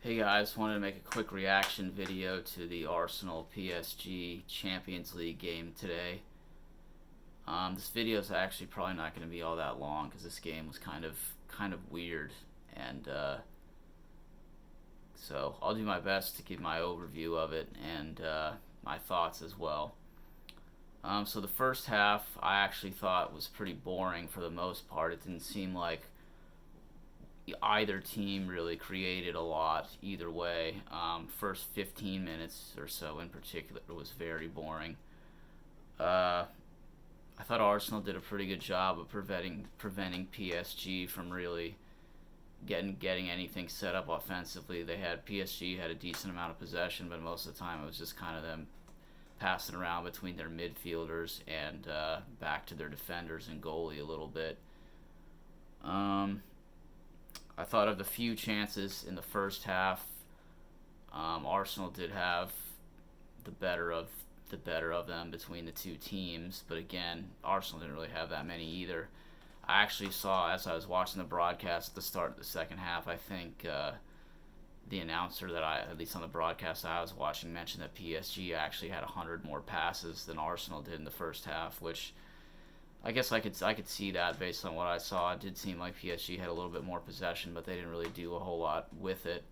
Hey guys, wanted to make a quick reaction video to the Arsenal PSG Champions League game today. This video is actually probably not going to be all that long because this game was kind of weird, and so I'll do my best to give my overview of it and my thoughts as well. So the first half I actually thought was pretty boring for the most part. It didn't seem like either team really created a lot either way. First 15 minutes or so in particular was very boring. I thought Arsenal did a pretty good job of preventing PSG from really getting anything set up offensively. PSG had a decent amount of possession, but most of the time it was just kind of them passing around between their midfielders and back to their defenders and goalie a little bit. I thought of the few chances in the first half. Arsenal did have the better of them between the two teams, but again, Arsenal didn't really have that many either. I actually saw, as I was watching the broadcast at the start of the second half, I think the announcer at least on the broadcast I was watching, mentioned that PSG actually had 100 more passes than Arsenal did in the first half, which I guess I could see that based on what I saw. It did seem like PSG had a little bit more possession, but they didn't really do a whole lot with it.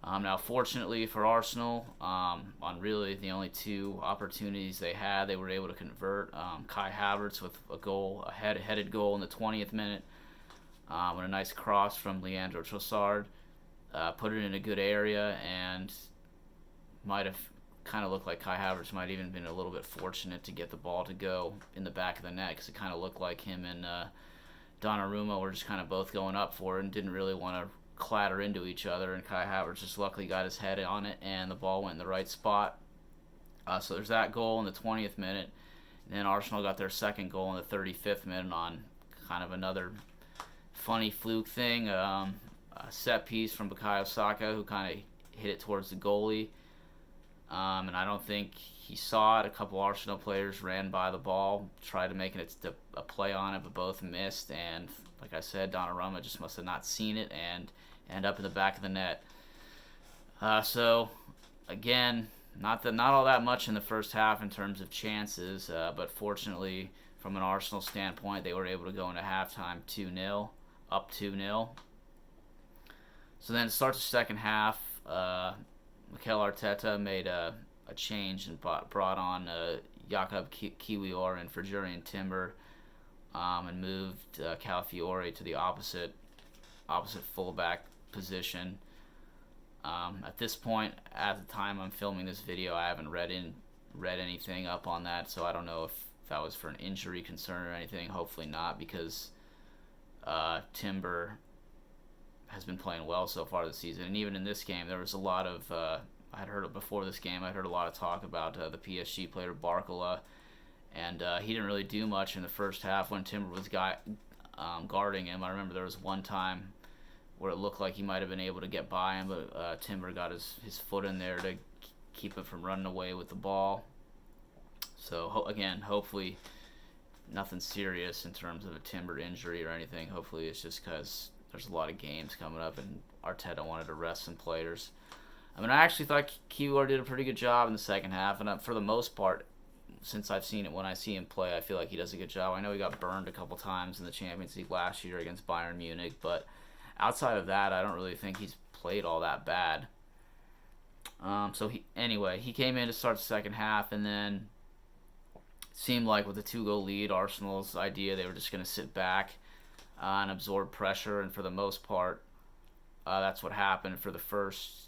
Now, fortunately for Arsenal, on really the only two opportunities they had, they were able to convert. Kai Havertz with a headed goal in the 20th minute, and a nice cross from Leandro Trossard, put it in a good area, and might have kind of looked like Kai Havertz might even been a little bit fortunate to get the ball to go in the back of the net, because it kind of looked like him and Donnarumma were just kind of both going up for it and didn't really want to clatter into each other, and Kai Havertz just luckily got his head on it and the ball went in the right spot. So there's that goal in the 20th minute, and then Arsenal got their second goal in the 35th minute on kind of another funny fluke thing, a set piece from Bukayo Saka, who kind of hit it towards the goalie. And I don't think he saw it. A couple Arsenal players ran by the ball, tried to make a play on it, but both missed. And like I said, Donnarumma just must have not seen it and end up in the back of the net. So again, not all that much in the first half in terms of chances, but fortunately, from an Arsenal standpoint, they were able to go into halftime 2-0, up 2-0. So then it starts the second half. Mikel Arteta made a change and brought on Jakub Kiwior and for Jurrien Timber, and moved Calafiore to the opposite fullback position. At this point, at the time I'm filming this video, I haven't read anything up on that, so I don't know if that was for an injury concern or anything. Hopefully not, because Timber has been playing well so far this season, and even in this game there was a lot of I'd heard a lot of talk about the PSG player Barcola, and he didn't really do much in the first half when Timber was guarding him. I remember there was one time where it looked like he might have been able to get by him, but Timber got his foot in there to keep him from running away with the ball. So again, hopefully nothing serious in terms of a Timber injury or anything. Hopefully it's just because there's a lot of games coming up, and Arteta wanted to rest some players. I mean, I actually thought Kiwior did a pretty good job in the second half, and for the most part, since I've seen it, when I see him play, I feel like he does a good job. I know he got burned a couple times in the Champions League last year against Bayern Munich, but outside of that, I don't really think he's played all that bad. So he came in to start the second half, and then it seemed like with the 2-goal lead, Arsenal's idea, they were just going to sit back and absorb pressure, and for the most part, that's what happened for the first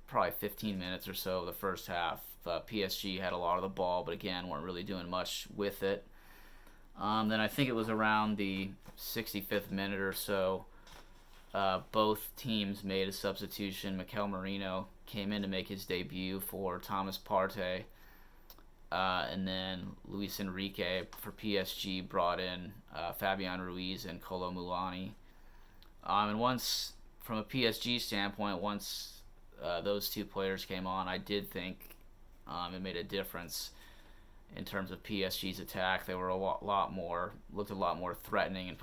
probably 15 minutes or so of the first half. PSG had a lot of the ball, but again, weren't really doing much with it. Then I think it was around the 65th minute or so, both teams made a substitution. Mikel Merino came in to make his debut for Thomas Partey, and then Luis Enrique for PSG brought in Fabian Ruiz and Kolo Muani. And once, from a PSG standpoint, those two players came on, I did think it made a difference in terms of PSG's attack. They were looked a lot more threatening, and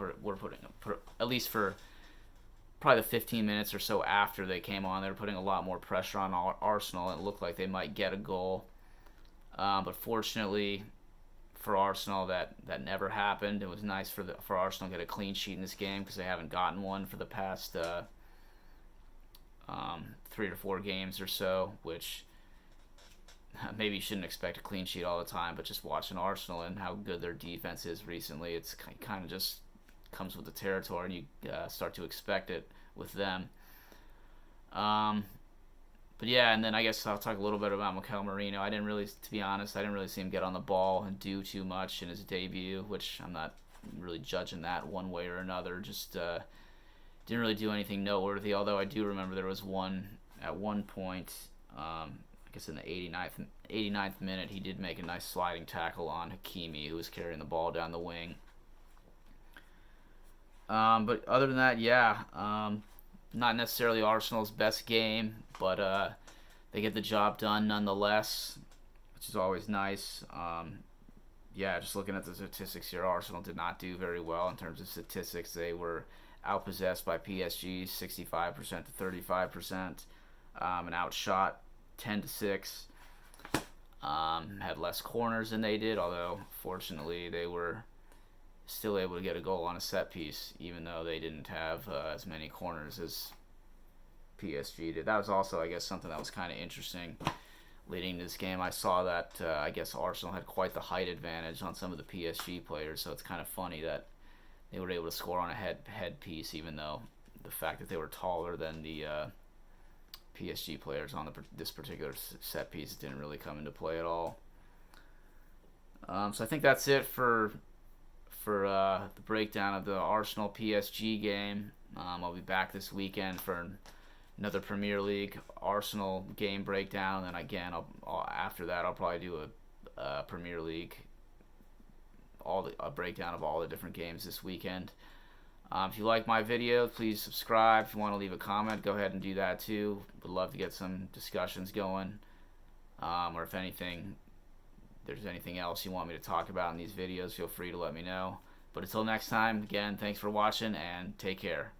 at least for probably the 15 minutes or so after they came on, they were putting a lot more pressure on Arsenal, and it looked like they might get a goal. But fortunately for Arsenal, that never happened. It was nice for Arsenal to get a clean sheet in this game because they haven't gotten one for the past 3 or 4 games or so, which maybe you shouldn't expect a clean sheet all the time, but just watching Arsenal and how good their defense is recently, it's kind of just comes with the territory, and you start to expect it with them. But yeah, and then I guess I'll talk a little bit about Mikel Merino. To be honest, I didn't really see him get on the ball and do too much in his debut, which I'm not really judging that one way or another. Just didn't really do anything noteworthy, although I do remember there was at one point, I guess in the 89th minute, he did make a nice sliding tackle on Hakimi, who was carrying the ball down the wing. But other than that, yeah, not necessarily Arsenal's best game, but they get the job done nonetheless, which is always nice. Yeah, just looking at the statistics here, Arsenal did not do very well in terms of statistics. They were outpossessed by PSG 65% to 35%, and outshot 10-6. Had less corners than they did, although fortunately they were still able to get a goal on a set piece, even though they didn't have as many corners as PSG did. That was also, I guess, something that was kind of interesting leading to this game. I saw that I guess Arsenal had quite the height advantage on some of the PSG players, so it's kind of funny that they were able to score on a head piece, even though the fact that they were taller than the PSG players on this particular set piece didn't really come into play at all. So I think that's it for the breakdown of the Arsenal PSG game. I'll be back this weekend for another Premier League Arsenal game breakdown, and then again, after that I'll probably do a Premier League a breakdown of all the different games this weekend. If you like my video, please subscribe. If you want to leave a comment, go ahead and do that too. Would love to get some discussions going, or if there's anything else you want me to talk about in these videos, feel free to let me know. But until next time, again, thanks for watching and take care.